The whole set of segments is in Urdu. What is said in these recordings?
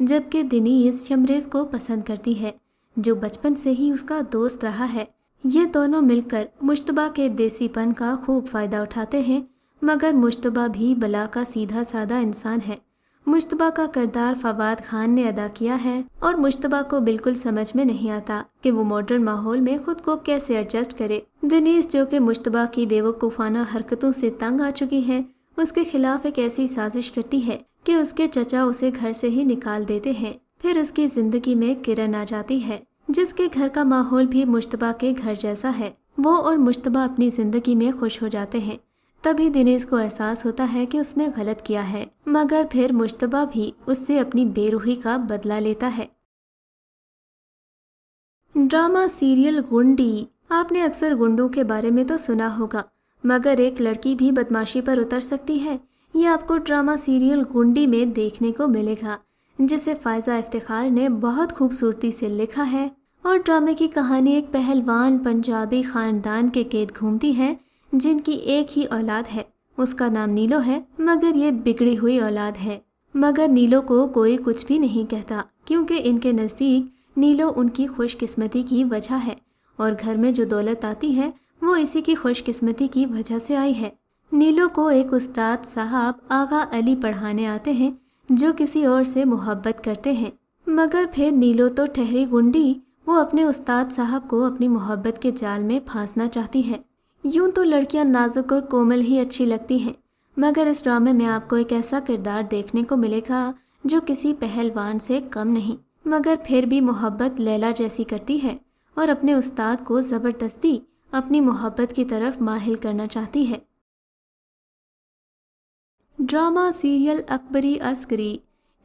جبکہ دنیز شمریز کو پسند کرتی ہے جو بچپن سے ہی اس کا دوست رہا ہے۔ یہ دونوں مل کر مشتبہ کے دیسی پن کا خوب فائدہ اٹھاتے ہیں، مگر مشتبہ بھی بلا کا سیدھا سادہ انسان ہے۔ مشتبہ کا کردار فواد خان نے ادا کیا ہے اور مشتبہ کو بالکل سمجھ میں نہیں آتا کہ وہ ماڈرن ماحول میں خود کو کیسے ایڈجسٹ کرے۔ دنیز جو کہ مشتبہ کی بیوقوفانہ حرکتوں سے تنگ آ چکی ہے، اس کے خلاف ایک ایسی سازش کرتی ہے کہ اس کے چچا اسے گھر سے ہی نکال دیتے ہیں۔ پھر اس کی زندگی میں کرن آ جاتی ہے جس کے گھر کا ماحول بھی مشتبہ کے گھر جیسا ہے۔ وہ اور مشتبہ اپنی زندگی میں خوش ہو جاتے ہیں۔ تبھی دنیز کو احساس ہوتا ہے کہ اس نے غلط کیا ہے، مگر پھر مشتبہ بھی اس سے اپنی بے روحی کا بدلہ لیتا ہے۔ ڈرامہ سیریل گنڈی۔ آپ نے اکثر گنڈوں کے بارے میں تو سنا ہوگا، مگر ایک لڑکی بھی بدماشی پر اتر سکتی ہے، یہ آپ کو ڈرامہ سیریل گنڈی میں دیکھنے کو ملے گا، جسے فائزہ افتخار نے بہت خوبصورتی سے لکھا ہے۔ اور ڈرامے کی کہانی ایک پہلوان پنجابی خاندان کے گرد گھومتی ہے جن کی ایک ہی اولاد ہے۔ اس کا نام نیلو ہے، مگر یہ بگڑی ہوئی اولاد ہے۔ مگر نیلو کو کوئی کچھ بھی نہیں کہتا کیونکہ ان کے نزدیک نیلو ان کی خوش قسمتی کی وجہ ہے، اور گھر میں جو دولت آتی ہے وہ اسی کی خوش قسمتی کی وجہ سے آئی ہے۔ نیلو کو ایک استاد صاحب آغا علی پڑھانے آتے ہیں جو کسی اور سے محبت کرتے ہیں، مگر پھر نیلو تو ٹھہری گنڈی، وہ اپنے استاد صاحب کو اپنی محبت کے جال میں پھانسنا چاہتی ہے۔ یوں تو لڑکیاں نازک اور کومل ہی اچھی لگتی ہیں، مگر اس ڈرامے میں آپ کو ایک ایسا کردار دیکھنے کو ملے گا جو کسی پہلوان سے کم نہیں، مگر پھر بھی محبت لیلا جیسی کرتی ہے اور اپنے استاد کو زبردستی اپنی محبت کی طرف مائل کرنا چاہتی ہے۔ ڈرامہ سیریل اکبری عسکری۔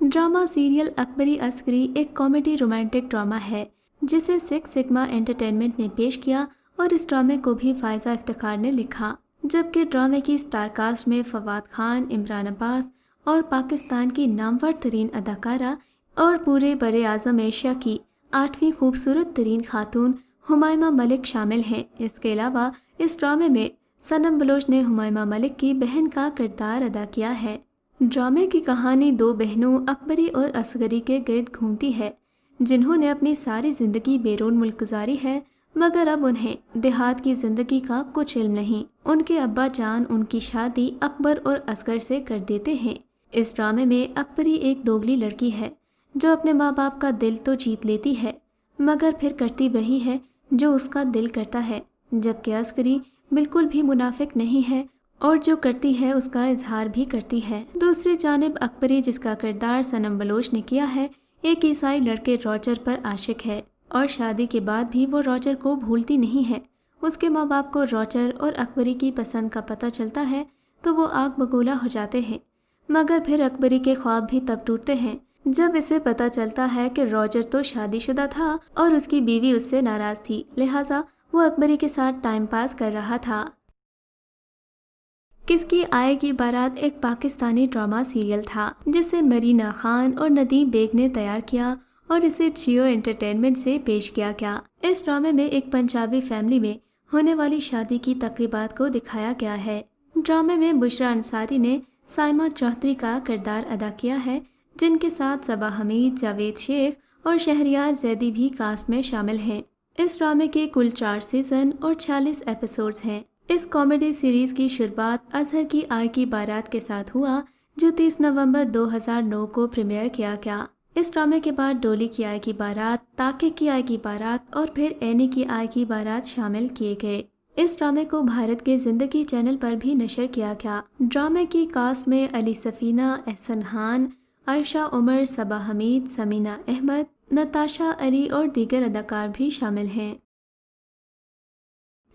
ڈرامہ سیریل اکبری عسکری ایک کامیڈی رومانٹک ڈرامہ ہے جسے سکس سگما انٹرٹینمنٹ نے پیش کیا، اور اس ڈرامے کو بھی فائزہ افتخار نے لکھا، جبکہ ڈرامے کی سٹار کاسٹ میں فواد خان، عمران عباس اور پاکستان کی نامور ترین اداکارہ اور پورے بر اعظم ایشیا کی 8ویں خوبصورت ترین خاتون ہمائمہ ملک شامل ہیں۔ اس کے علاوہ اس ڈرامے میں صنم بلوچ نے ہمائمہ ملک کی بہن کا کردار ادا کیا ہے۔ ڈرامے کی کہانی دو بہنوں اکبری اور اصغری کے گرد گھومتی ہے جنہوں نے اپنی ساری زندگی بیرون ملک گزاری ہے، مگر اب انہیں دیہات کی زندگی کا کچھ علم نہیں۔ ان کے ابا جان ان کی شادی اکبر اور اصغر سے کر دیتے ہیں۔ اس ڈرامے میں اکبری ایک دوگلی لڑکی ہے جو اپنے ماں باپ کا دل تو جیت لیتی ہے، مگر پھر کرتی وہی ہے جو اس کا دل کرتا ہے، جبکہ اصغری بالکل بھی منافق نہیں ہے اور جو کرتی ہے اس کا اظہار بھی کرتی ہے۔ دوسری جانب اکبری، جس کا کردار صنم بلوچ نے کیا ہے، ایک عیسائی لڑکے روجر پر عاشق ہے اور شادی کے بعد بھی وہ روجر کو بھولتی نہیں ہے۔ اس کے ماں باپ کو روجر اور اکبری کی پسند کا پتہ چلتا ہے تو وہ آگ بگولا ہو جاتے ہیں، مگر پھر اکبری کے خواب بھی تب ٹوٹتے ہیں جب اسے پتہ چلتا ہے کہ روجر تو شادی شدہ تھا اور اس کی بیوی اس سے ناراض تھی، لہٰذا وہ اکبری کے ساتھ ٹائم پاس کر رہا تھا۔ کس کی آئے گی بارات ایک پاکستانی ڈرامہ سیریل تھا جسے مرینا خان اور ندیم بیگ نے تیار کیا اور اسے جیو انٹرٹینمنٹ سے پیش کیا گیا۔ اس ڈرامے میں ایک پنجابی فیملی میں ہونے والی شادی کی تقریبات کو دکھایا گیا ہے۔ ڈرامے میں بشرا انصاری نے سائمہ چودھری کا کردار ادا کیا ہے، جن کے ساتھ صبا حمید، جاوید شیخ اور شہریار زیدی بھی کاسٹ میں شامل ہیں۔ اس ڈرامے کے کل 4 سیزن اور 46 ایپیسوڈز ہیں۔ اس کامیڈی سیریز کی شروعات اظہر کی آئے کی بارات کے ساتھ ہوا جو 30 نومبر 2009 کو پریمیئر کیا گیا۔ اس ڈرامے کے بعد ڈولی کی آئے کی بارات، تاکے کی آئے کی بارات اور پھر اینی کی آئے کی بارات شامل کیے گئے۔ اس ڈرامے کو بھارت کے زندگی چینل پر بھی نشر کیا گیا۔ ڈرامے کی کاسٹ میں علی سفینہ، احسن خان، عائشہ عمر، صبا حمید، سمینہ احمد، نتاشا علی اور دیگر اداکار بھی شامل ہیں۔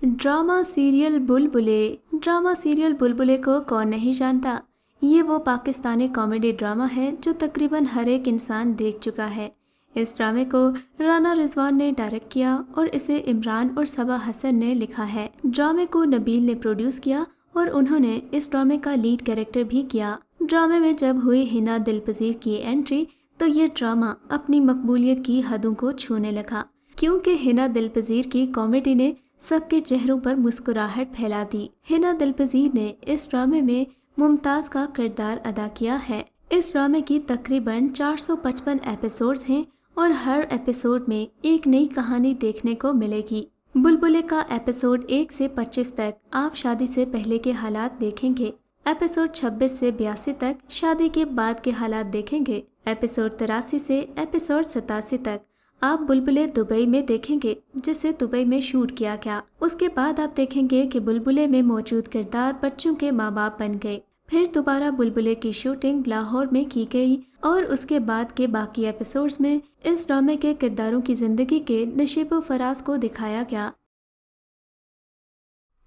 Drama serial بلبلے۔ ڈرامہ سیریل بلبلے کو کون نہیں جانتا؟ یہ وہ پاکستانی کامیڈی ڈرامہ ہے جو تقریباً ہر ایک انسان دیکھ چکا ہے۔ اس ڈرامے کو رانا رضوان نے ڈائریکٹ کیا اور اسے عمران اور صبا حسن نے لکھا ہے۔ ڈرامے کو نبیل نے پروڈیوس کیا اور انہوں نے اس ڈرامے کا لیڈ کیریکٹر بھی کیا۔ ڈرامے میں جب ہوئی ہنا دلپذیر کی انٹری تو یہ ڈرامہ اپنی مقبولیت کی حدوں کو چھونے لگا، کیونکہ ہنا دلپذیر کی کامیڈی نے سب کے چہروں پر مسکراہٹ پھیلا دی۔ ہنا دلپذیر نے اس ڈرامے میں ممتاز کا کردار ادا کیا ہے۔ اس ڈرامے کی تقریباً 455 ایپیسوڈز ہیں اور ہر ایپیسوڈ میں ایک نئی کہانی دیکھنے کو ملے گی۔ بلبلے کا ایپیسوڈ 1 سے 25 تک آپ شادی سے پہلے کے حالات دیکھیں گے، ایپیسوڈ 26 سے 82 تک شادی کے بعد کے حالات دیکھیں گے، ایپیسوڈ 83 سے ایپیسوڈ 87 تک آپ بلبلے دبئی میں دیکھیں گے جسے دبئی میں شوٹ کیا گیا۔ اس کے بعد آپ دیکھیں گے کہ بلبلے میں موجود کردار بچوں کے ماں باپ بن گئے۔ پھر دوبارہ بلبلے کی شوٹنگ لاہور میں کی گئی اور اس کے بعد کے باقی ایپیسوڈز میں اس ڈرامے کے کرداروں کی زندگی کے نشیب و فراز کو دکھایا گیا۔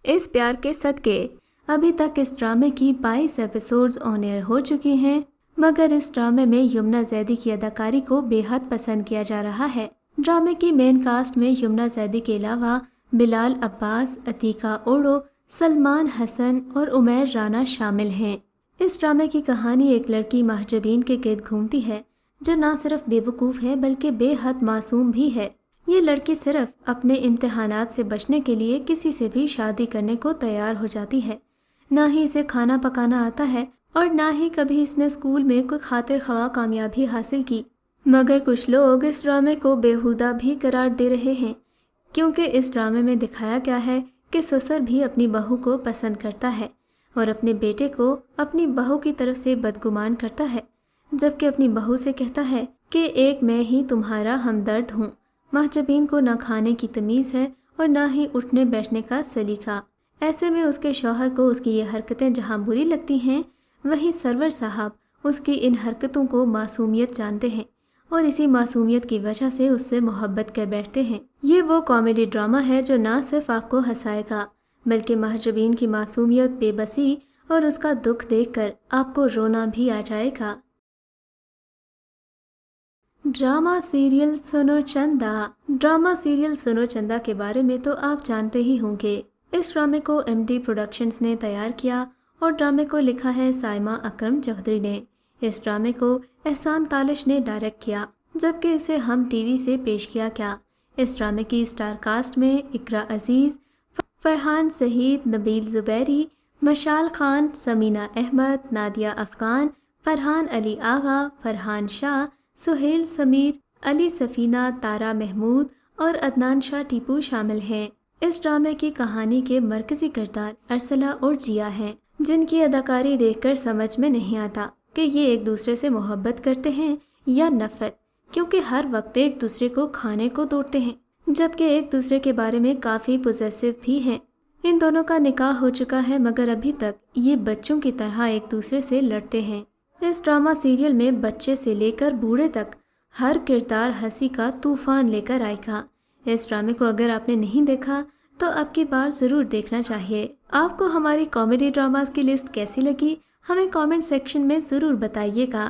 اس پیار کے صدقے ابھی تک اس ڈرامے کی 22 ایپیسوڈز آن ایئر ہو چکی ہیں، مگر اس ڈرامے میں یمنا زیدی کی اداکاری کو بے حد پسند کیا جا رہا ہے۔ ڈرامے کی مین کاسٹ میں یمنا زیدی کے علاوہ بلال عباس، عتیقہ اوڑو، سلمان حسن اور عمیر رانا شامل ہیں۔ اس ڈرامے کی کہانی ایک لڑکی محجبین کے گرد گھومتی ہے جو نہ صرف بے وقوف ہے بلکہ بے حد معصوم بھی ہے۔ یہ لڑکی صرف اپنے امتحانات سے بچنے کے لیے کسی سے بھی شادی کرنے کو تیار ہو جاتی ہے۔ نہ ہی اسے کھانا پکانا آتا ہے اور نہ ہی کبھی اس نے اسکول میں کوئی خاطر خواہ کامیابی حاصل کی، مگر کچھ لوگ اس ڈرامے کو بیہودہ بھی قرار دے رہے ہیں کیونکہ اس ڈرامے میں دکھایا گیا ہے کہ سسر بھی اپنی بہو کو پسند کرتا ہے اور اپنے بیٹے کو اپنی بہو کی طرف سے بدگمان کرتا ہے، جبکہ اپنی بہو سے کہتا ہے کہ ایک میں ہی تمہارا ہمدرد ہوں۔ محجبین کو نہ کھانے کی تمیز ہے اور نہ ہی اٹھنے بیٹھنے کا سلیقہ۔ ایسے میں اس کے شوہر کو اس کی یہ حرکتیں جہاں بری لگتی ہیں، وہیں سرور صاحب اس کی ان حرکتوں کو معصومیت جانتے ہیں اور اسی معصومیت کی وجہ سے اس سے محبت کر بیٹھتے ہیں۔ یہ وہ کامیڈی ڈرامہ ہے جو نہ صرف آپ کو ہنسائے گا بلکہ محجبین کی معصومیت، بے بسی اور اس کا دکھ دیکھ کر آپ کو رونا بھی آ جائے گا۔ ڈرامہ سیریل سنو چندا۔ ڈرامہ سیریل سنو چندا کے بارے میں تو آپ جانتے ہی ہوں گے۔ اس ڈرامے کو MD پروڈکشنز نے تیار کیا اور ڈرامے کو لکھا ہے سائمہ اکرم چودھری نے۔ اس ڈرامے کو احسان تالش نے ڈائریکٹ کیا جبکہ اسے ہم ٹی وی سے پیش کیا گیا۔ اس ڈرامے کی اسٹار کاسٹ میں اقرا عزیز، فرحان سعید، نبیل زبیری، مشال خان، سمینہ احمد، نادیہ افغان، فرحان علی آغا، فرحان شاہ، سہیل سمیر، علی سفینہ، تارا محمود اور عدنان شاہ ٹیپو شامل ہیں۔ اس ڈرامے کی کہانی کے مرکزی کردار ارسلہ اور جیا ہیں، جن کی اداکاری دیکھ کر سمجھ میں نہیں آتا کہ یہ ایک دوسرے سے محبت کرتے ہیں یا نفرت، کیونکہ ہر وقت ایک دوسرے کو کھانے کو دوڑتے ہیں جبکہ ایک دوسرے کے بارے میں کافی پوزیسو بھی ہیں۔ ان دونوں کا نکاح ہو چکا ہے مگر ابھی تک یہ بچوں کی طرح ایک دوسرے سے لڑتے ہیں۔ اس ڈرامہ سیریل میں بچے سے لے کر بوڑھے تک ہر کردار ہنسی کا طوفان لے کر آئے گا۔ اس ڈرامے کو اگر آپ نے نہیں دیکھا تو اب کی بار ضرور دیکھنا چاہیے۔ آپ کو ہماری کامیڈی ڈراماز کی لسٹ کیسی لگی ہمیں کامنٹ سیکشن میں ضرور بتائیے گا۔